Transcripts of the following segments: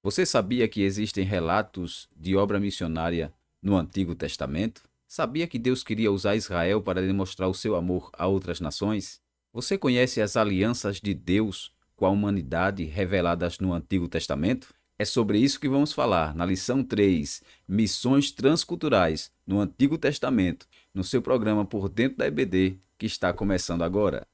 Você sabia que existem relatos de obra missionária no Antigo Testamento? Sabia que Deus queria usar Israel para demonstrar o seu amor a outras nações? Você conhece as alianças de Deus com a humanidade reveladas no Antigo Testamento? É sobre isso que vamos falar na lição 3, Missões Transculturais no Antigo Testamento, no seu programa Por Dentro da EBD, que está começando agora.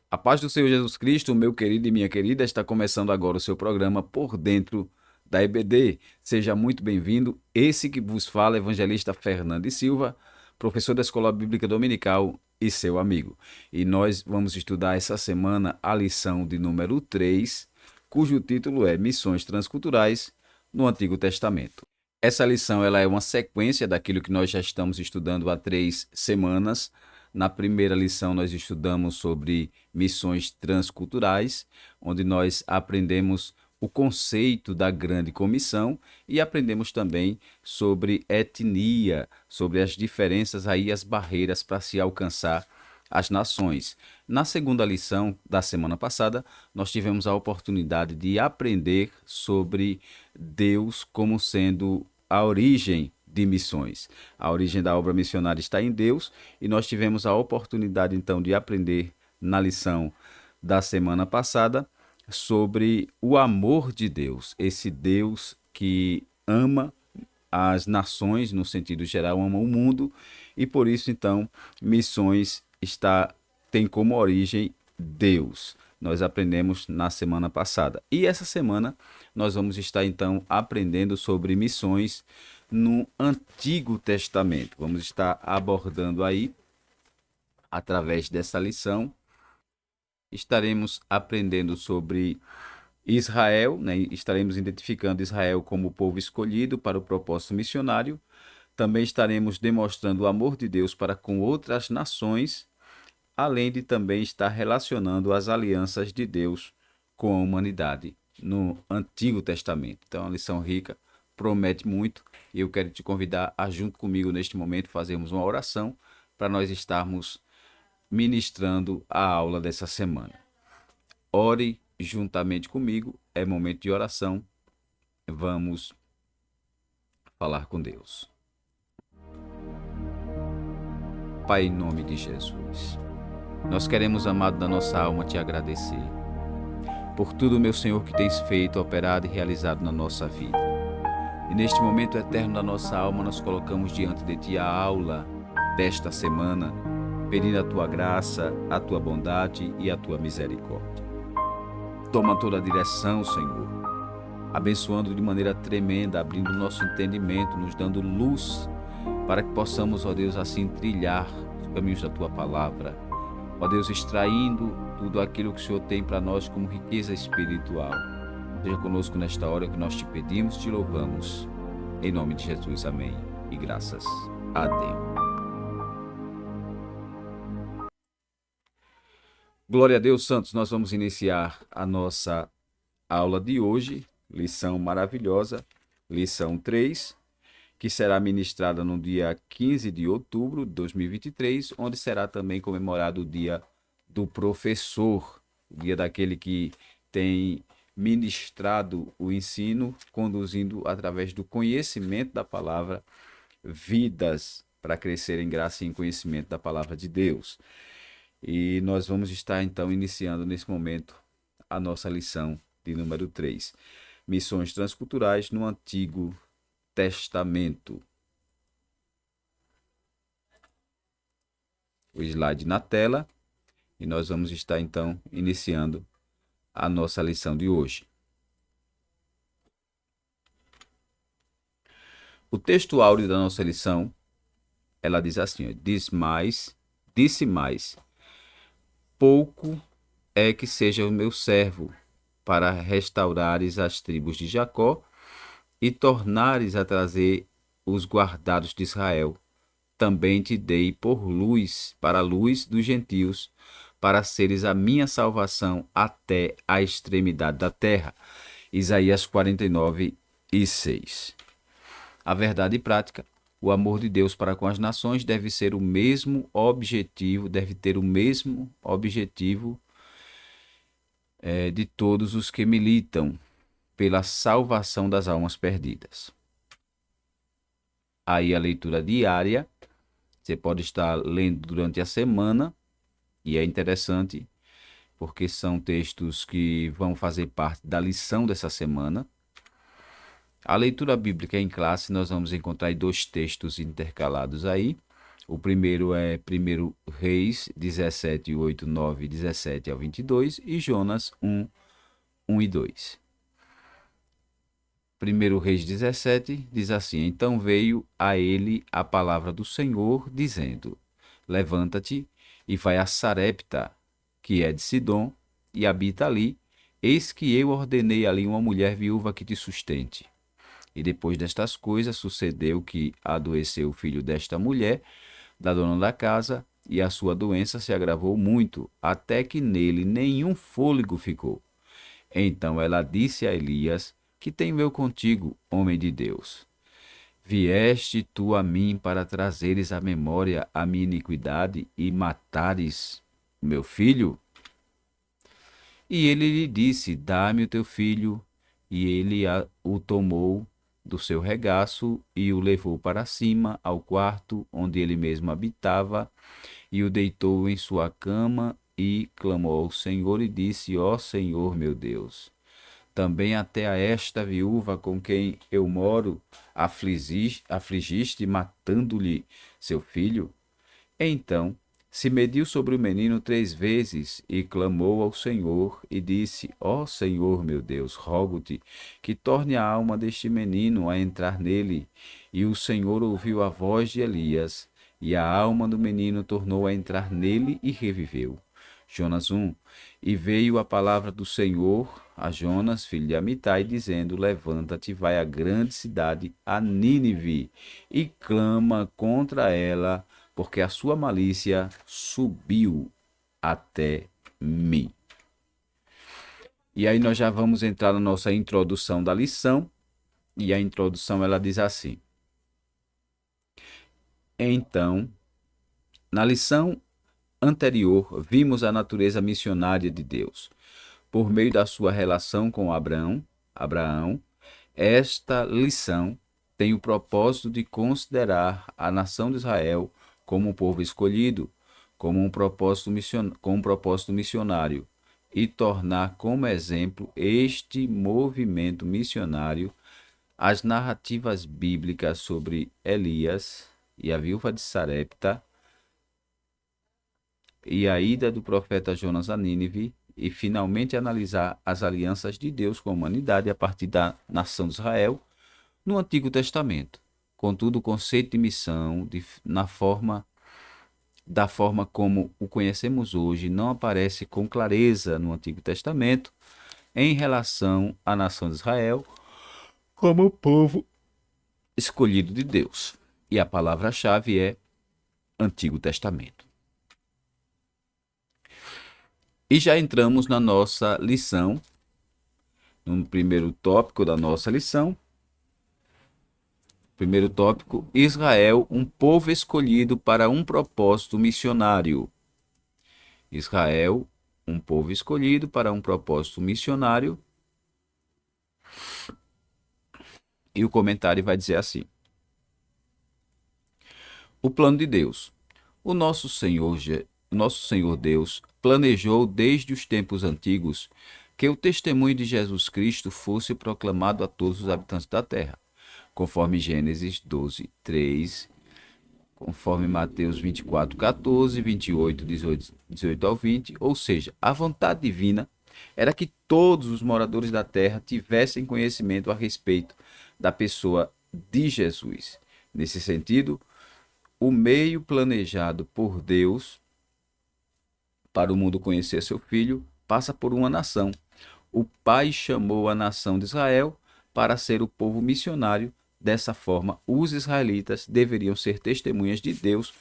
A paz do Senhor Jesus Cristo, meu querido e minha querida, está começando agora o seu programa Por Dentro da EBD. Seja muito bem-vindo. Esse que vos fala, evangelista Fernando Silva, professor da Escola Bíblica Dominical e seu amigo. E nós vamos estudar essa semana a lição de número 3, cujo título é Missões Transculturais no Antigo Testamento. Essa lição ela é uma sequência daquilo que nós já estamos estudando há 3 semanas. Na primeira lição, nós estudamos sobre missões transculturais, onde nós aprendemos o conceito da grande comissão e aprendemos também sobre etnia, sobre as diferenças aí, as barreiras para se alcançar as nações. Na segunda lição da semana passada, nós tivemos a oportunidade de aprender sobre Deus como sendo a origem de missões. A origem da obra missionária está em Deus e nós tivemos a oportunidade então de aprender na lição da semana passada sobre o amor de Deus, esse Deus que ama as nações no sentido geral, ama o mundo e por isso então missões tem como origem Deus. Nós aprendemos na semana passada. E essa semana nós vamos estar então aprendendo sobre missões no Antigo Testamento. Vamos estar abordando aí, através dessa lição, estaremos aprendendo sobre Israel, né? Estaremos identificando Israel como o povo escolhido para o propósito missionário. Também estaremos demonstrando o amor de Deus para com outras nações, além de também estar relacionando as alianças de Deus com a humanidade no Antigo Testamento. Então, é uma lição rica, promete muito, e eu quero te convidar a, junto comigo neste momento, fazermos uma oração para nós estarmos ministrando a aula dessa semana. Ore juntamente comigo, é momento de oração, vamos falar com Deus. Pai, em nome de Jesus, nós queremos, amado da nossa alma, te agradecer por tudo, meu Senhor, que tens feito, operado e realizado na nossa vida. E neste momento eterno da nossa alma, nós colocamos diante de Ti a aula desta semana, pedindo a Tua graça, a Tua bondade e a Tua misericórdia. Toma toda a direção, Senhor, abençoando de maneira tremenda, abrindo o nosso entendimento, nos dando luz, para que possamos, ó Deus, assim trilhar os caminhos da Tua palavra. Ó Deus, extraindo tudo aquilo que o Senhor tem para nós como riqueza espiritual. Seja conosco nesta hora que nós te pedimos, te louvamos. Em nome de Jesus, amém. E graças a Deus. Glória a Deus, santos. Nós vamos iniciar a nossa aula de hoje, lição maravilhosa, lição 3, que será ministrada no dia 15 de outubro de 2023, onde será também comemorado o dia do professor, o dia daquele que tem ministrado o ensino, conduzindo através do conhecimento da palavra vidas para crescer em graça e em conhecimento da palavra de Deus. E nós vamos estar então iniciando nesse momento a nossa lição de número 3, Missões Transculturais no Antigo Testamento. O slide na tela e nós vamos estar então iniciando a nossa lição de hoje. O texto áureo da nossa lição, ela diz assim, disse mais, pouco é que seja o meu servo, para restaurares as tribos de Jacó e tornares a trazer os guardados de Israel. Também te dei por luz, para a luz dos gentios, para seres a minha salvação até a extremidade da terra. Isaías 49:6. A verdade prática O amor de Deus para com as nações deve ser o mesmo objetivo, deve ter o mesmo objetivo de todos os que militam pela salvação das almas perdidas. Aí a leitura diária, você pode estar lendo durante a semana, e é interessante, porque são textos que vão fazer parte da lição dessa semana. A leitura bíblica em classe, nós vamos encontrar 2 textos intercalados aí. O primeiro é 1 Reis 17, 8, 9, 17 ao 22 e Jonas 1, 1 e 2. 1 Reis 17 diz assim: Então veio a ele a palavra do Senhor, dizendo: Levanta-te e vai a Sarepta, que é de Sidom, e habita ali. Eis que eu ordenei ali uma mulher viúva que te sustente. E depois destas coisas sucedeu que adoeceu o filho desta mulher, da dona da casa, e a sua doença se agravou muito, até que nele nenhum fôlego ficou. Então ela disse a Elias: Que tenho eu contigo, homem de Deus? Vieste tu a mim para trazeres à memória a minha iniquidade e matares o meu filho? E ele lhe disse: Dá-me o teu filho. E ele o tomou do seu regaço e o levou para cima ao quarto onde ele mesmo habitava e o deitou em sua cama e clamou ao Senhor e disse: Ó Senhor meu Deus, também até a esta viúva com quem eu moro afligiste matando-lhe seu filho? Então se mediu sobre o menino 3 vezes e clamou ao Senhor e disse: Ó Senhor meu Deus, rogo-te que torne a alma deste menino a entrar nele. E o Senhor ouviu a voz de Elias, e a alma do menino tornou a entrar nele e reviveu. Jonas 1. E veio a palavra do Senhor a Jonas, filho de Amitai, dizendo: Levanta-te, vai à grande cidade, a Nínive, e clama contra ela, porque a sua malícia subiu até mim. E aí nós já vamos entrar na nossa introdução da lição, e a introdução ela diz assim: Então, na lição anterior, vimos a natureza missionária de Deus, por meio da sua relação com Abraão. Esta lição tem o propósito de considerar a nação de Israel como um povo escolhido, como um propósito missionário, e tornar como exemplo este movimento missionário as narrativas bíblicas sobre Elias e a viúva de Sarepta e a ida do profeta Jonas a Nínive, e finalmente analisar as alianças de Deus com a humanidade a partir da nação de Israel no Antigo Testamento. Contudo, o conceito de missão, da forma como o conhecemos hoje, não aparece com clareza no Antigo Testamento em relação à nação de Israel como o povo escolhido de Deus. E a palavra-chave é Antigo Testamento. E já entramos na nossa lição, no primeiro tópico da nossa lição. Primeiro tópico: Israel, um povo escolhido para um propósito missionário. Israel, um povo escolhido para um propósito missionário. E o comentário vai dizer assim: O plano de Deus. O nosso Senhor Deus planejou desde os tempos antigos que o testemunho de Jesus Cristo fosse proclamado a todos os habitantes da terra, conforme Gênesis 12, 3, conforme Mateus 24, 14, 28, 18 ao 20, ou seja, a vontade divina era que todos os moradores da terra tivessem conhecimento a respeito da pessoa de Jesus. Nesse sentido, o meio planejado por Deus para o mundo conhecer seu filho passa por uma nação. O Pai chamou a nação de Israel para ser o povo missionário. Dessa forma, os israelitas deveriam ser testemunhas de Deus,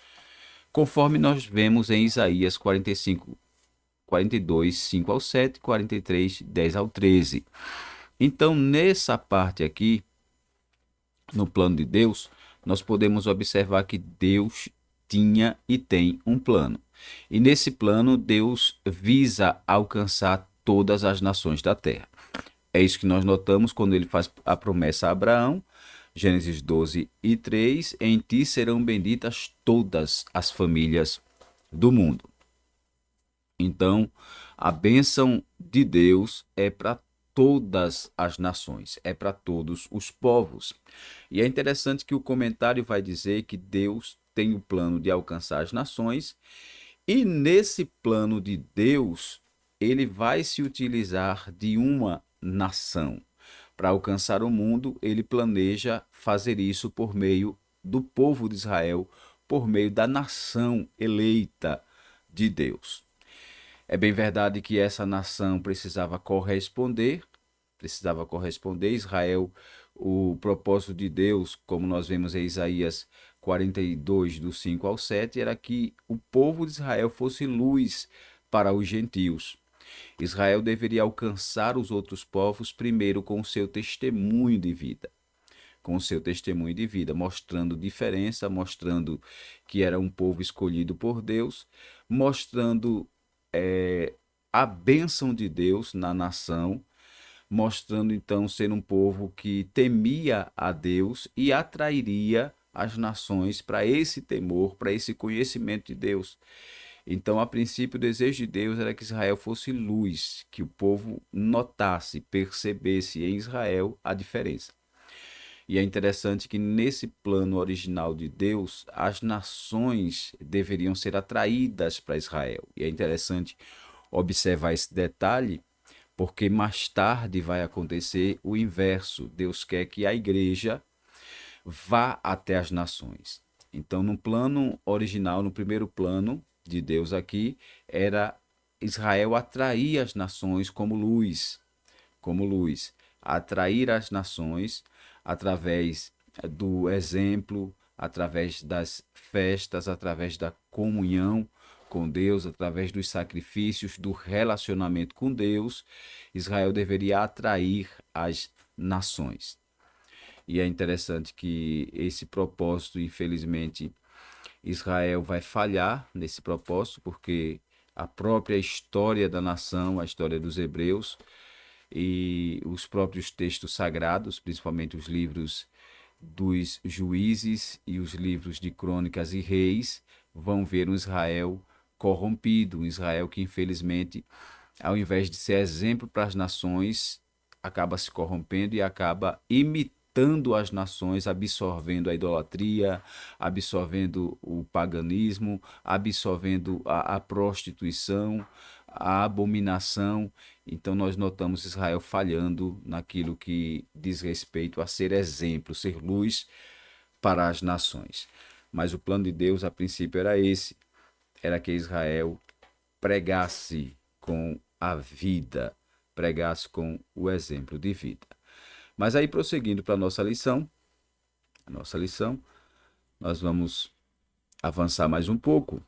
conforme nós vemos em Isaías 45, 42, 5 ao 7, 43, 10 ao 13. Então, nessa parte aqui, no plano de Deus, nós podemos observar que Deus tinha e tem um plano. E nesse plano, Deus visa alcançar todas as nações da terra. É isso que nós notamos quando ele faz a promessa a Abraão, Gênesis 12:3, em ti serão benditas todas as famílias do mundo. Então, a bênção de Deus é para todas as nações, é para todos os povos. E é interessante que o comentário vai dizer que Deus tem o plano de alcançar as nações, e nesse plano de Deus, ele vai se utilizar de uma nação. Para alcançar o mundo, ele planeja fazer isso por meio do povo de Israel, por meio da nação eleita de Deus. É bem verdade que essa nação precisava corresponder. Israel, o propósito de Deus, como nós vemos em Isaías 42, do 5 ao 7, era que o povo de Israel fosse luz para os gentios. Israel deveria alcançar os outros povos primeiro com o seu testemunho de vida. Com o seu testemunho de vida, mostrando diferença, mostrando que era um povo escolhido por Deus, mostrando a bênção de Deus na nação, mostrando então ser um povo que temia a Deus e atrairia as nações para esse temor, para esse conhecimento de Deus. Então, a princípio, o desejo de Deus era que Israel fosse luz, que o povo notasse, percebesse em Israel a diferença. E é interessante que nesse plano original de Deus, as nações deveriam ser atraídas para Israel. E é interessante observar esse detalhe, porque mais tarde vai acontecer o inverso. Deus quer que a igreja vá até as nações. Então, no plano original, no primeiro plano de Deus aqui, era Israel atrair as nações como luz, atrair as nações através do exemplo, através das festas, através da comunhão com Deus, através dos sacrifícios, do relacionamento com Deus. Israel deveria atrair as nações. E é interessante que esse propósito, infelizmente, Israel vai falhar nesse propósito, porque a própria história da nação, a história dos hebreus e os próprios textos sagrados, principalmente os livros dos juízes e os livros de crônicas e reis, vão ver um Israel corrompido, um Israel que infelizmente, ao invés de ser exemplo para as nações, acaba se corrompendo e acaba imitando as nações, absorvendo a idolatria, absorvendo o paganismo, absorvendo a prostituição, a abominação. Então nós notamos Israel falhando naquilo que diz respeito a ser exemplo, ser luz para as nações. Mas o plano de Deus, a princípio, era esse: era que Israel pregasse com a vida, pregasse com o exemplo de vida. Mas aí, prosseguindo para a nossa lição, nós vamos avançar mais um pouco.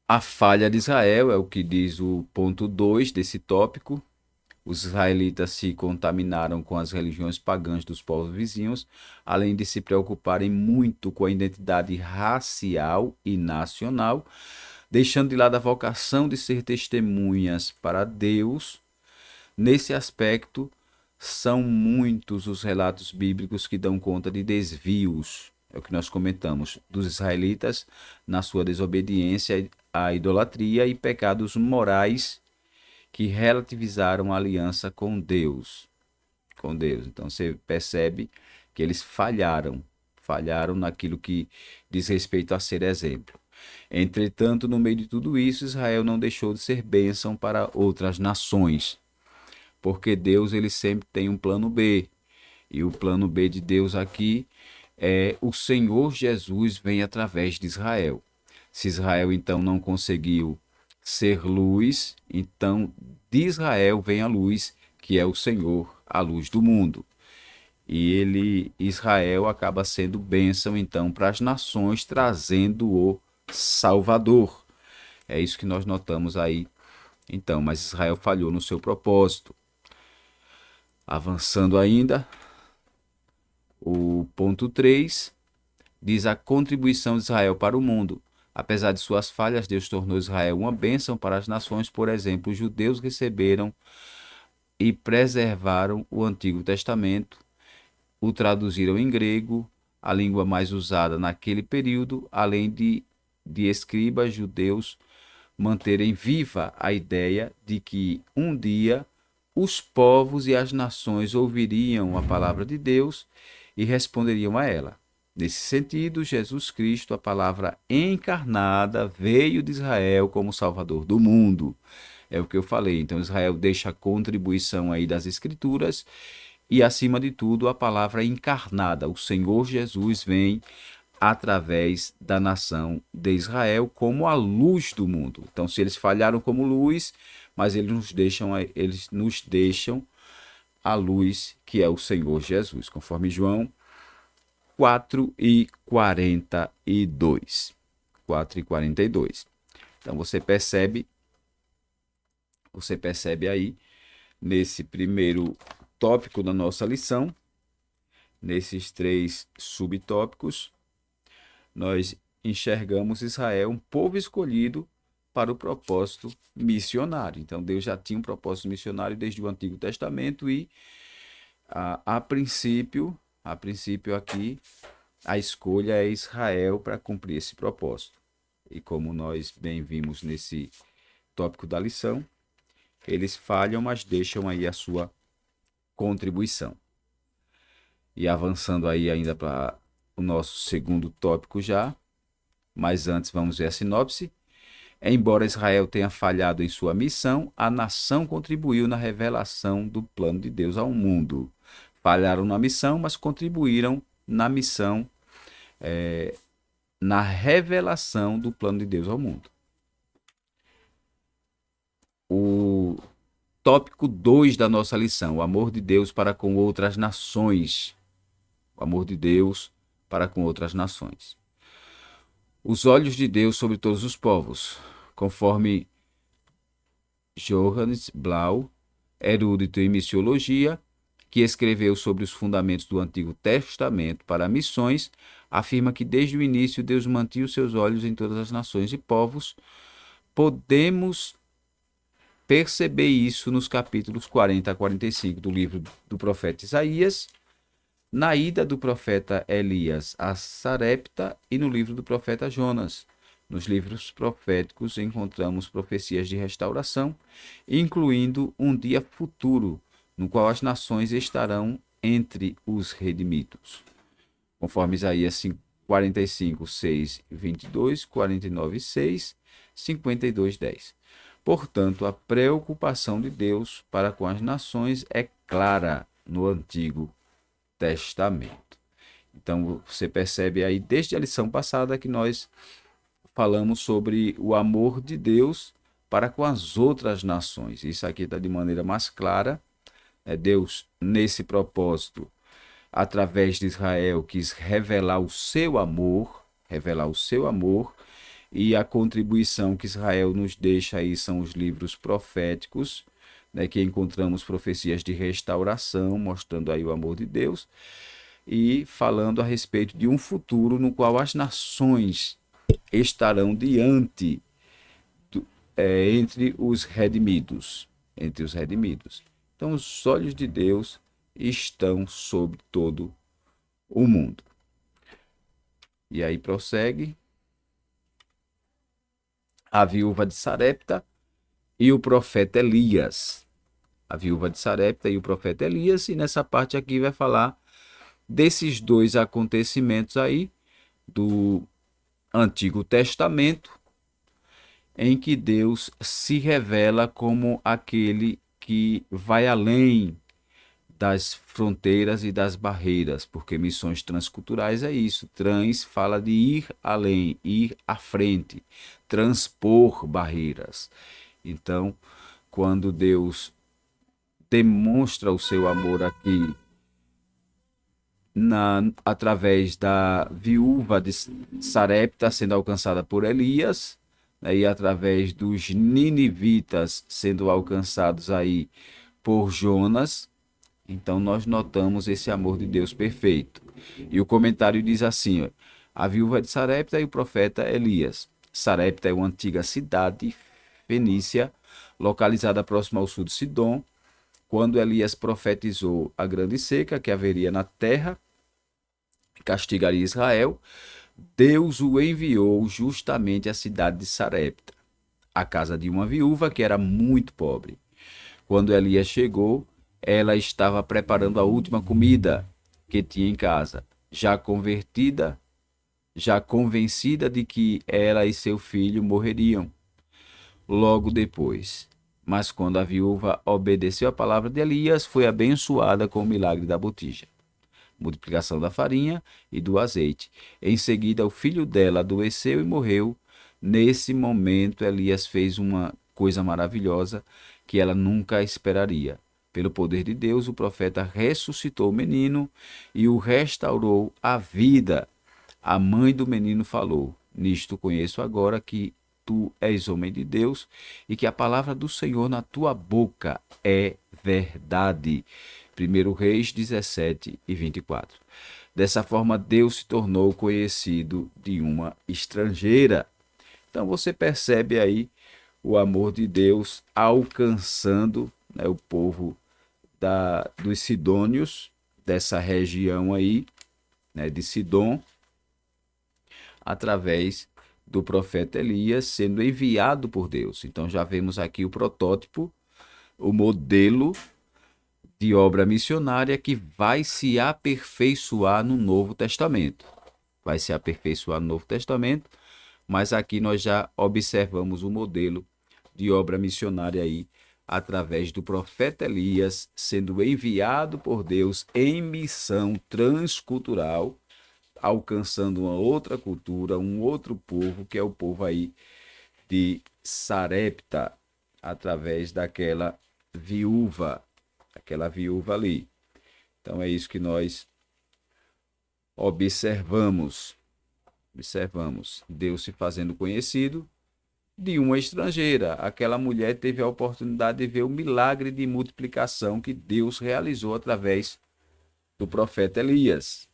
A falha de Israel é o que diz o ponto 2 desse tópico. Os israelitas se contaminaram com as religiões pagãs dos povos vizinhos, além de se preocuparem muito com a identidade racial e nacional, deixando de lado a vocação de ser testemunhas para Deus. Nesse aspecto, são muitos os relatos bíblicos que dão conta de desvios, é o que nós comentamos, dos israelitas na sua desobediência à idolatria e pecados morais que relativizaram a aliança com Deus. Com Deus. Então você percebe que eles falharam naquilo que diz respeito a ser exemplo. Entretanto, no meio de tudo isso, Israel não deixou de ser bênção para outras nações, porque Deus ele sempre tem um plano B. E o plano B de Deus aqui é o Senhor Jesus vem através de Israel. Se Israel então não conseguiu ser luz, então de Israel vem a luz, que é o Senhor, a luz do mundo. E Israel acaba sendo bênção então para as nações, trazendo o Salvador. É isso que nós notamos aí. Então, mas Israel falhou no seu propósito. Avançando ainda, O ponto 3 diz a contribuição de Israel para o mundo. Apesar de suas falhas, Deus tornou Israel uma bênção para as nações. Por exemplo, os judeus receberam e preservaram o Antigo Testamento, o traduziram em grego, a língua mais usada naquele período, além de escribas judeus manterem viva a ideia de que um dia os povos e as nações ouviriam a palavra de Deus e responderiam a ela. Nesse sentido, Jesus Cristo, a palavra encarnada, veio de Israel como Salvador do mundo. É o que eu falei. Então, Israel deixa a contribuição aí das Escrituras e, acima de tudo, a palavra encarnada. O Senhor Jesus vem através da nação de Israel como a luz do mundo. Então, se eles falharam como luz, mas eles nos deixam a luz que é o Senhor Jesus, conforme João 4:42. 4:42. Então você percebe aí nesse primeiro tópico da nossa lição, nesses 3 subtópicos, nós enxergamos Israel um povo escolhido para o propósito missionário. Então Deus já tinha um propósito missionário desde o Antigo Testamento e a princípio aqui a escolha é Israel para cumprir esse propósito. E como nós bem vimos nesse tópico da lição, eles falham, mas deixam aí a sua contribuição. E avançando aí ainda para o nosso segundo tópico já, mas antes vamos ver a sinopse. Embora Israel tenha falhado em sua missão, a nação contribuiu na revelação do plano de Deus ao mundo. Falharam na missão, mas contribuíram na missão, na revelação do plano de Deus ao mundo. O tópico 2 da nossa lição, o amor de Deus para com outras nações. O amor de Deus para com outras nações. Os olhos de Deus sobre todos os povos, conforme Johannes Blau, erudito em missiologia, que escreveu sobre os fundamentos do Antigo Testamento para missões, afirma que desde o início Deus mantinha os seus olhos em todas as nações e povos. Podemos perceber isso nos capítulos 40 a 45 do livro do profeta Isaías, na ida do profeta Elias a Sarepta e no livro do profeta Jonas. Nos livros proféticos encontramos profecias de restauração, incluindo um dia futuro, no qual as nações estarão entre os redimidos. Conforme Isaías 45, 6, 22, 49, 6, 52, 10. Portanto, a preocupação de Deus para com as nações é clara no Antigo Testamento. Então, você percebe aí desde a lição passada que nós falamos sobre o amor de Deus para com as outras nações. Isso aqui está de maneira mais clara. Deus, nesse propósito, através de Israel, quis revelar o seu amor, e a contribuição que Israel nos deixa aí são os livros proféticos, que encontramos profecias de restauração, mostrando aí o amor de Deus, e falando a respeito de um futuro no qual as nações estarão diante, entre os redimidos. Então, os olhos de Deus estão sobre todo o mundo. E aí prossegue. A viúva de Sarepta e o profeta Elias. A viúva de Sarepta e o profeta Elias. E nessa parte aqui vai falar desses 2 acontecimentos aí do Antigo Testamento, em que Deus se revela como aquele que vai além das fronteiras e das barreiras, porque missões transculturais é isso. Trans fala de ir além, ir à frente, transpor barreiras. Então, quando Deus demonstra o seu amor aqui através da viúva de Sarepta sendo alcançada por Elias, e através dos ninivitas sendo alcançados aí por Jonas, Então nós notamos esse amor de Deus perfeito. E o comentário diz assim, ó, a viúva de Sarepta e o profeta Elias. Sarepta é uma antiga cidade fenícia, localizada próxima ao sul de Sidom. Quando Elias profetizou a grande seca que haveria na terra, castigaria Israel, Deus o enviou justamente à cidade de Sarepta, a casa de uma viúva que era muito pobre. Quando Elias chegou, ela estava preparando a última comida que tinha em casa, já convencida de que ela e seu filho morreriam logo depois. Mas quando a viúva obedeceu à palavra de Elias, foi abençoada com o milagre da botija, multiplicação da farinha e do azeite. Em seguida, o filho dela adoeceu e morreu. Nesse momento, Elias fez uma coisa maravilhosa que ela nunca esperaria. Pelo poder de Deus, o profeta ressuscitou o menino e o restaurou à vida. A mãe do menino falou: Nisto conheço agora que tu és homem de Deus e que a palavra do Senhor na tua boca é verdade. 1 Reis 17 e 24. Dessa forma, Deus se tornou conhecido de uma estrangeira. Então você percebe aí o amor de Deus alcançando, né, o povo dos sidônios, dessa região aí, né, de Sidom, através do profeta Elias sendo enviado por Deus. Então já vemos aqui o protótipo, o modelo de obra missionária que vai se aperfeiçoar no Novo Testamento. Vai se aperfeiçoar no Novo Testamento, mas aqui nós já observamos o modelo de obra missionária aí, através do profeta Elias sendo enviado por Deus em missão transcultural, alcançando uma outra cultura, um outro povo, que é o povo aí de Sarepta, através aquela viúva ali. Então é isso que nós observamos Deus se fazendo conhecido de uma estrangeira. Aquela mulher teve a oportunidade de ver o milagre de multiplicação que Deus realizou através do profeta Elias.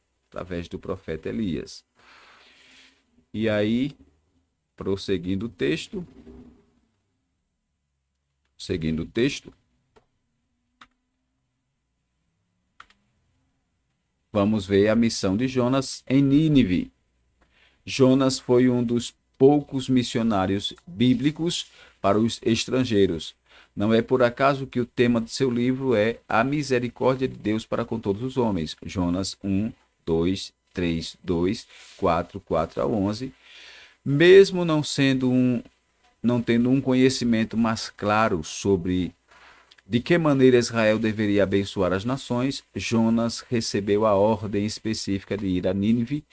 E aí, prosseguindo o texto, vamos ver a missão de Jonas em Nínive. Jonas foi um dos poucos missionários bíblicos para os estrangeiros. Não é por acaso que o tema de seu livro é A Misericórdia de Deus para com todos os homens. Jonas 1, 2, 3, 2, 4, 4 a 11. Mesmo não tendo um conhecimento mais claro sobre de que maneira Israel deveria abençoar as nações, Jonas recebeu a ordem específica de ir a Nínive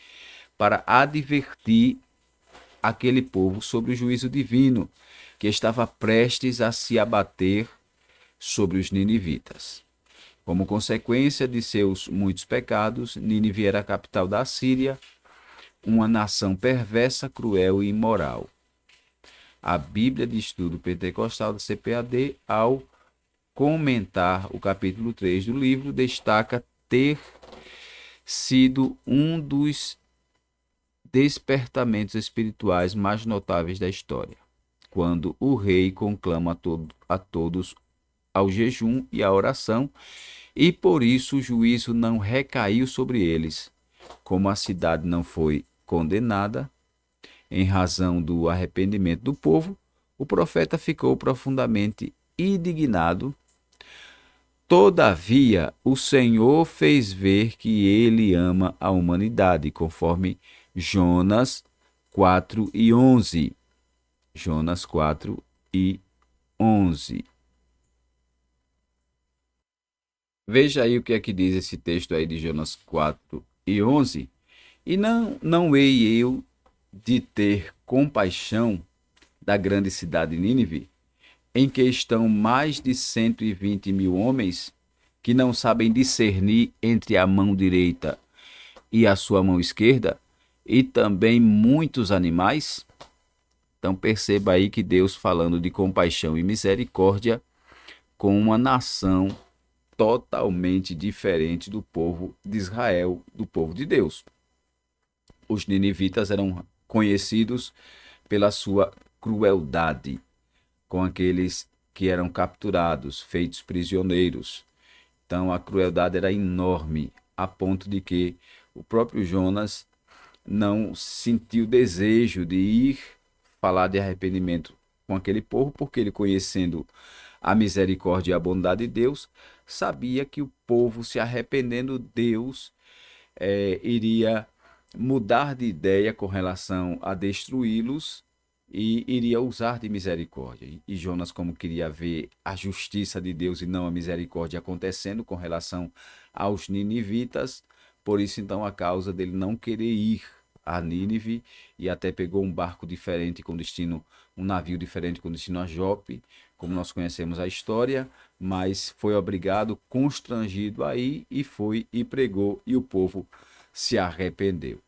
para advertir aquele povo sobre o juízo divino que estava prestes a se abater sobre os ninivitas. Como consequência de seus muitos pecados, Nínive era a capital da Síria, uma nação perversa, cruel e imoral. A Bíblia de Estudo Pentecostal da CPAD, ao comentar o capítulo 3 do livro, destaca ter sido um dos despertamentos espirituais mais notáveis da história, quando o rei conclama a todos ao jejum e à oração, e por isso o juízo não recaiu sobre eles. Como a cidade não foi condenada, em razão do arrependimento do povo, o profeta ficou profundamente indignado. Todavia, o Senhor fez ver que ele ama a humanidade, conforme Jonas 4 e 11. Jonas 4 e 11. Veja aí o que é que diz esse texto aí de Jonas 4 e 11. E não hei eu de ter compaixão da grande cidade de Nínive, em que estão mais de 120 mil homens que não sabem discernir entre a mão direita e a sua mão esquerda, e também muitos animais. Então perceba aí que Deus, falando de compaixão e misericórdia com uma nação totalmente diferente do povo de Israel, do povo de Deus. Os ninivitas eram conhecidos pela sua crueldade com aqueles que eram capturados, feitos prisioneiros. Então a crueldade era enorme, a ponto de que o próprio Jonas não sentiu desejo de ir falar de arrependimento com aquele povo, porque ele, conhecendo a misericórdia e a bondade de Deus, sabia que o povo, se arrependendo, Deus iria mudar de ideia com relação a destruí-los e iria usar de misericórdia. E Jonas, como queria ver a justiça de Deus e não a misericórdia acontecendo com relação aos ninivitas, por isso então a causa dele não querer ir a Nínive, e até pegou um barco diferente com destino, um navio diferente com destino a Jope, como nós conhecemos a história, mas foi obrigado, constrangido aí, e foi e pregou, e o povo se arrependeu.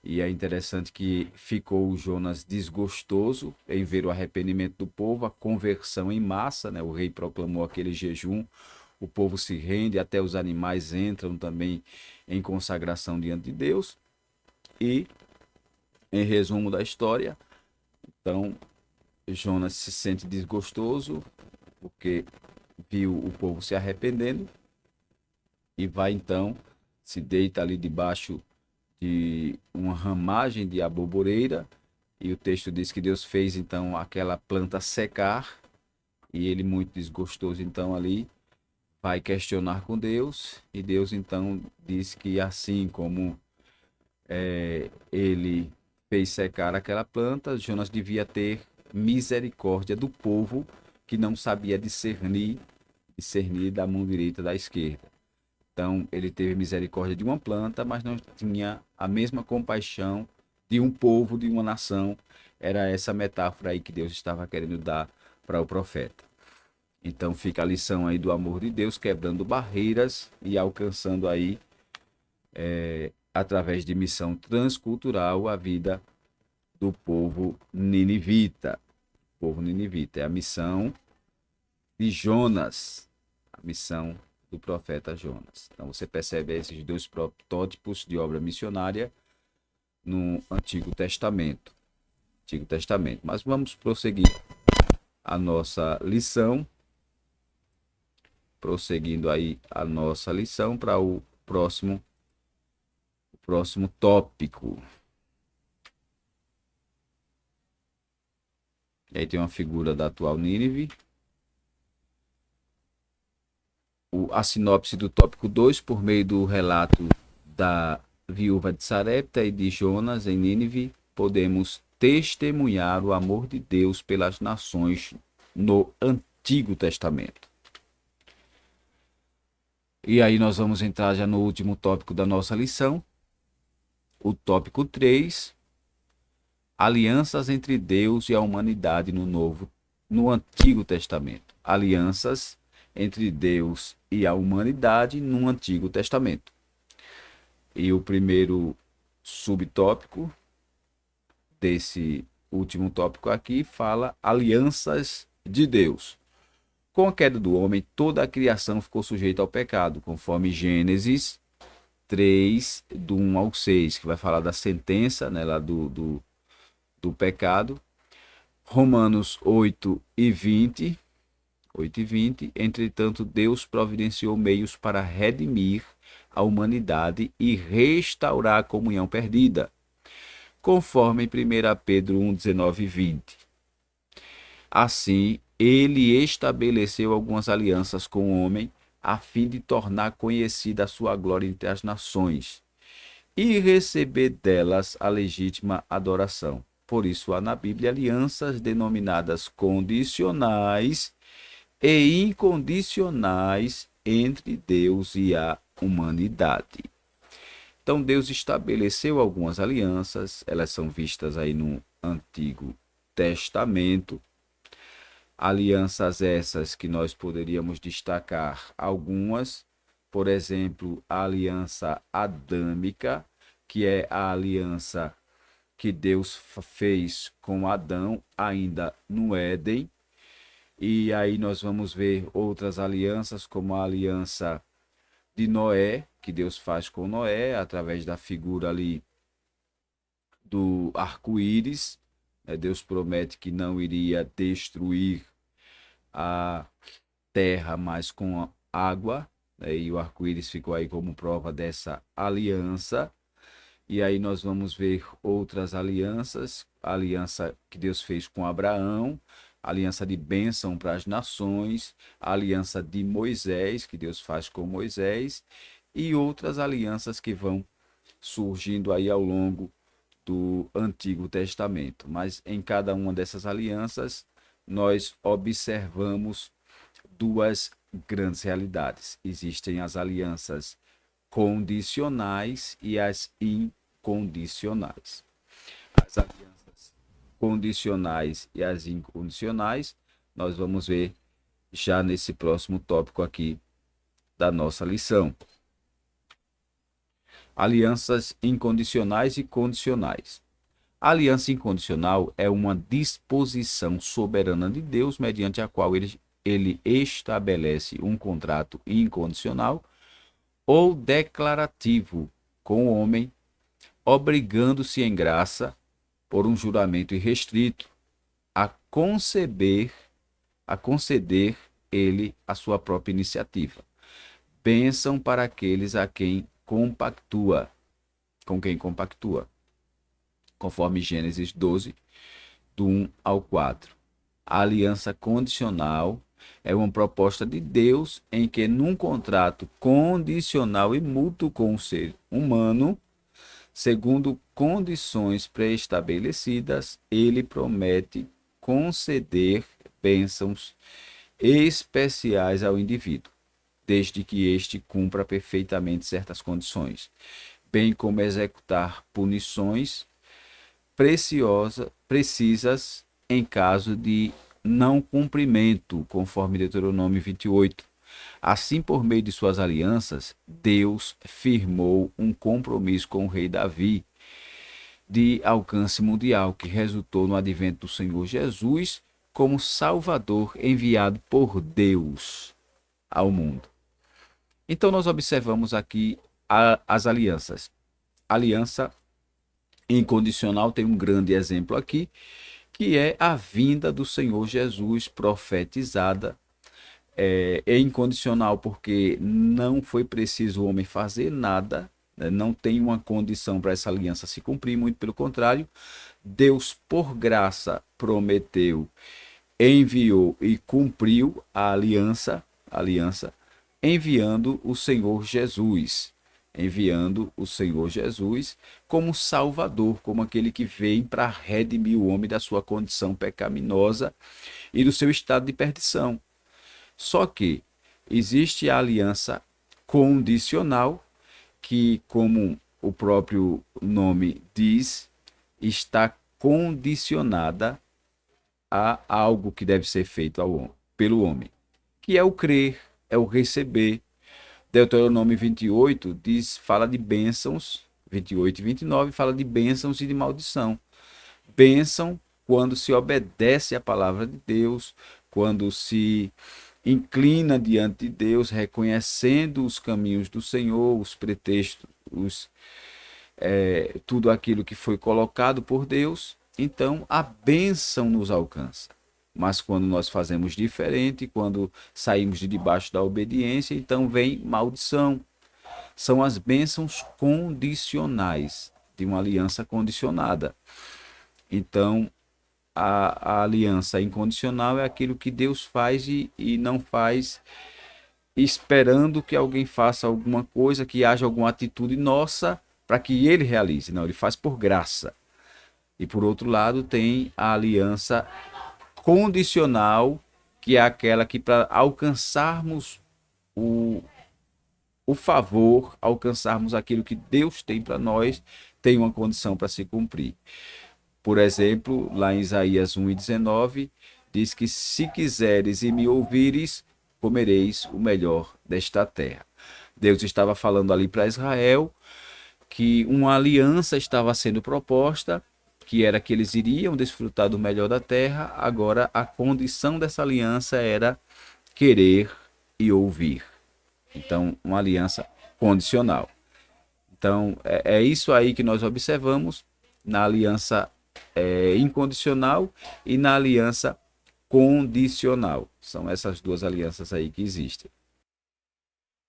E é interessante que ficou o Jonas desgostoso em ver o arrependimento do povo, a conversão em massa, né? O rei proclamou aquele jejum, o povo se rende, até os animais entram também em consagração diante de Deus. E, em resumo da história, então Jonas se sente desgostoso porque viu o povo se arrependendo e vai então, se deita ali debaixo de uma ramagem de aboboreira, e o texto diz que Deus fez então aquela planta secar, e ele, muito desgostoso, então ali vai questionar com Deus, e Deus então diz que assim como ele fez secar aquela planta, Jonas devia ter misericórdia do povo que não sabia discernir da mão direita da esquerda. Então, ele teve misericórdia de uma planta, mas não tinha a mesma compaixão de um povo, de uma nação. Era essa metáfora aí que Deus estava querendo dar para o profeta. Então, fica a lição aí do amor de Deus, quebrando barreiras e alcançando aí, através de missão transcultural, a vida do povo ninivita. O povo ninivita é a missão de Jonas, a missão do profeta Jonas. Então você percebe esses dois protótipos de obra missionária no Antigo Testamento. Mas vamos prosseguir a nossa lição, prosseguindo aí a nossa lição para o próximo tópico. E aí tem uma figura da atual Nínive. A sinopse do tópico 2, por meio do relato da viúva de Sarepta e de Jonas em Nínive, podemos testemunhar o amor de Deus pelas nações no Antigo Testamento. E aí nós vamos entrar já no último tópico da nossa lição, o tópico 3, alianças entre Deus e a humanidade no Antigo Testamento. Alianças entre Deus e a humanidade no Antigo Testamento. E o primeiro subtópico desse último tópico aqui fala alianças de Deus. Com a queda do homem, toda a criação ficou sujeita ao pecado, conforme Gênesis 3, do 1 ao 6, que vai falar da sentença, né, lá do pecado. Romanos 8 e 20, entretanto, Deus providenciou meios para redimir a humanidade e restaurar a comunhão perdida, conforme 1 Pedro 1, 19 e 20. Assim, ele estabeleceu algumas alianças com o homem, a fim de tornar conhecida a sua glória entre as nações e receber delas a legítima adoração. Por isso, há na Bíblia alianças denominadas condicionais e incondicionais entre Deus e a humanidade. Então Deus estabeleceu algumas alianças, elas são vistas aí no Antigo Testamento. Alianças essas que nós poderíamos destacar algumas, por exemplo, a aliança adâmica, que é a aliança que Deus fez com Adão ainda no Éden. E aí nós vamos ver outras alianças, como a aliança de Noé, que Deus faz com Noé, através da figura ali do arco-íris. Deus promete que não iria destruir a terra, mas com a água, e o arco-íris ficou aí como prova dessa aliança. E aí nós vamos ver outras alianças, a aliança que Deus fez com Abraão, a aliança de bênção para as nações, a aliança de Moisés, que Deus faz com Moisés, e outras alianças que vão surgindo aí ao longo do Antigo Testamento. Mas em cada uma dessas alianças, nós observamos duas grandes realidades. Existem as alianças condicionais e as incondicionais. As alianças condicionais e as incondicionais, nós vamos ver já nesse próximo tópico aqui da nossa lição. Alianças incondicionais e condicionais. A aliança incondicional é uma disposição soberana de Deus mediante a qual ele estabelece um contrato incondicional ou declarativo com o homem, obrigando-se em graça, por um juramento irrestrito, a conceder ele a sua própria iniciativa. Bênção para aqueles a quem compactua, com quem compactua, conforme Gênesis 12, do 1 ao 4. A aliança condicional é uma proposta de Deus em que, num contrato condicional e mútuo com o ser humano, segundo condições pré-estabelecidas, ele promete conceder bênçãos especiais ao indivíduo, desde que este cumpra perfeitamente certas condições, bem como executar punições precisas em caso de não cumprimento, conforme Deuteronômio 28. Assim, por meio de suas alianças, Deus firmou um compromisso com o rei Davi de alcance mundial, que resultou no advento do Senhor Jesus como Salvador enviado por Deus ao mundo. Então, nós observamos aqui as alianças. A aliança incondicional tem um grande exemplo aqui, que é a vinda do Senhor Jesus profetizada. É incondicional porque não foi preciso o homem fazer nada, né? Não tem uma condição para essa aliança se cumprir, muito pelo contrário, Deus, por graça, prometeu, enviou e cumpriu a aliança, enviando o Senhor Jesus. Enviando o Senhor Jesus como Salvador, como aquele que vem para redimir o homem da sua condição pecaminosa e do seu estado de perdição. Só que existe a aliança condicional, que, como o próprio nome diz, está condicionada a algo que deve ser feito pelo homem, que é o crer, é o receber. Deuteronômio 28 fala de bênçãos, 28 e 29 fala de bênçãos e de maldição. Bênção quando se obedece à palavra de Deus, quando se inclina diante de Deus, reconhecendo os caminhos do Senhor, os pretextos, tudo aquilo que foi colocado por Deus. Então a bênção nos alcança. Mas quando nós fazemos diferente, quando saímos de debaixo da obediência, então vem maldição. São as bênçãos condicionais, de uma aliança condicionada. Então, a aliança incondicional é aquilo que Deus faz e não faz esperando que alguém faça alguma coisa, que haja alguma atitude nossa para que ele realize. Não, ele faz por graça. E por outro lado, tem a aliança condicional, que é aquela que, para alcançarmos o favor, alcançarmos aquilo que Deus tem para nós, tem uma condição para se cumprir. Por exemplo, lá em Isaías 1:19, diz que se quiseres e me ouvires, comereis o melhor desta terra. Deus estava falando ali para Israel que uma aliança estava sendo proposta que era que eles iriam desfrutar do melhor da terra. Agora a condição dessa aliança era querer e ouvir. Então, uma aliança condicional. Então, é isso aí que nós observamos na aliança incondicional e na aliança condicional. São essas duas alianças aí que existem.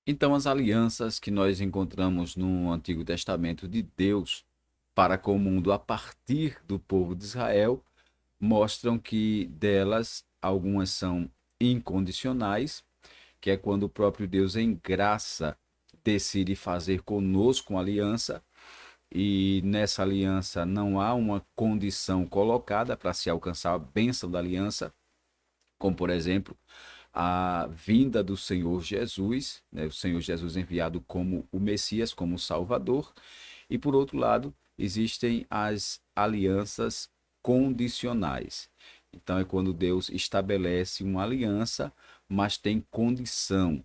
Então, as alianças que nós encontramos no Antigo Testamento de Deus para com o mundo a partir do povo de Israel mostram que delas algumas são incondicionais, que é quando o próprio Deus em graça decide fazer conosco uma aliança, e nessa aliança não há uma condição colocada para se alcançar a bênção da aliança, como por exemplo a vinda do Senhor Jesus, né? O Senhor Jesus enviado como o Messias, como o Salvador. E por outro lado, existem as alianças condicionais. Então é quando Deus estabelece uma aliança, mas tem condição.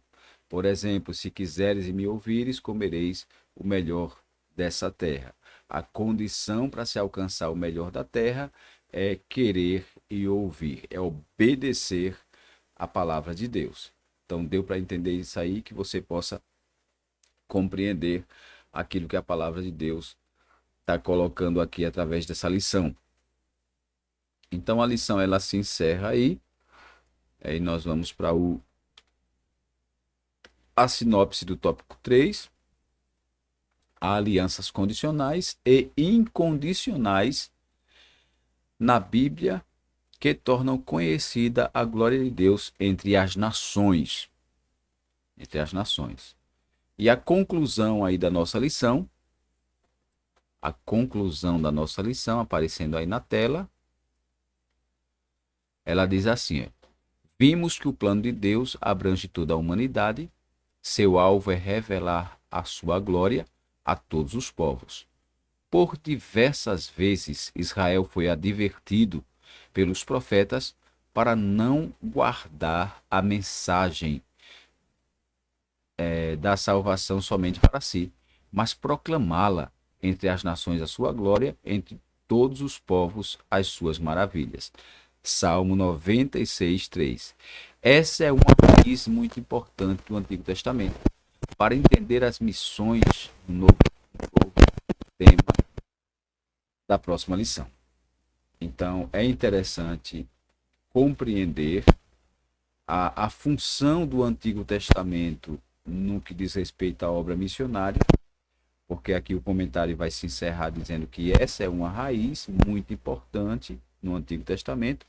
Por exemplo, se quiseres e me ouvires, comereis o melhor dessa terra. A condição para se alcançar o melhor da terra é querer e ouvir, é obedecer a palavra de Deus. Então deu para entender isso aí, que você possa compreender aquilo que a palavra de Deus está colocando aqui através dessa lição. Então a lição ela se encerra aí. Aí nós vamos para a sinopse do tópico 3. Alianças condicionais e incondicionais na Bíblia, que tornam conhecida a glória de Deus entre as nações. Entre as nações. E a conclusão aí da nossa lição, aparecendo aí na tela, ela diz assim: vimos que o plano de Deus abrange toda a humanidade, seu alvo é revelar a sua glória a todos os povos. Por diversas vezes Israel foi advertido pelos profetas para não guardar a mensagem da salvação somente para si, mas proclamá-la entre as nações a sua glória, entre todos os povos as suas maravilhas. Salmo 96, 3. Essa é uma raiz muito importante do Antigo Testamento para entender as missões do novo tema da próxima lição. Então, é interessante compreender a função do Antigo Testamento no que diz respeito à obra missionária, porque aqui o comentário vai se encerrar dizendo que essa é uma raiz muito importante no Antigo Testamento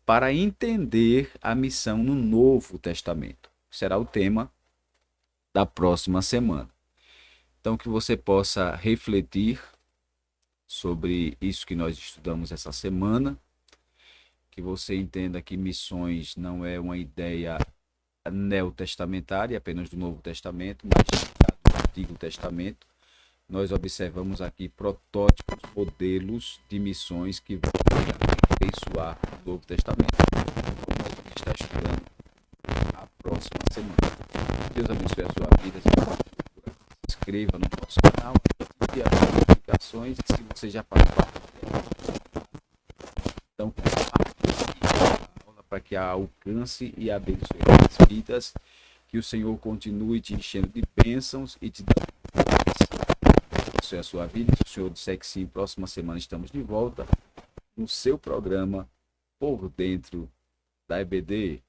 para entender a missão no Novo Testamento. Será o tema da próxima semana. Então, que você possa refletir sobre isso que nós estudamos essa semana, que você entenda que missões não é uma ideia neotestamentária, apenas do Novo Testamento, mas do Antigo Testamento. Nós observamos aqui protótipos, modelos de missões que vão aperfeiçoar o Novo Testamento, como nós vamos estar estudando na próxima semana. Deus abençoe a sua vida. Se inscreva no nosso canal, ative as notificações, se você já faz parte dela. Então, para que a alcance e abençoe as vidas, que o Senhor continue te enchendo de bênçãos e te dando abençoe a sua vida. Se o Senhor disser que sim, próxima semana estamos de volta no seu programa Por Dentro da EBD.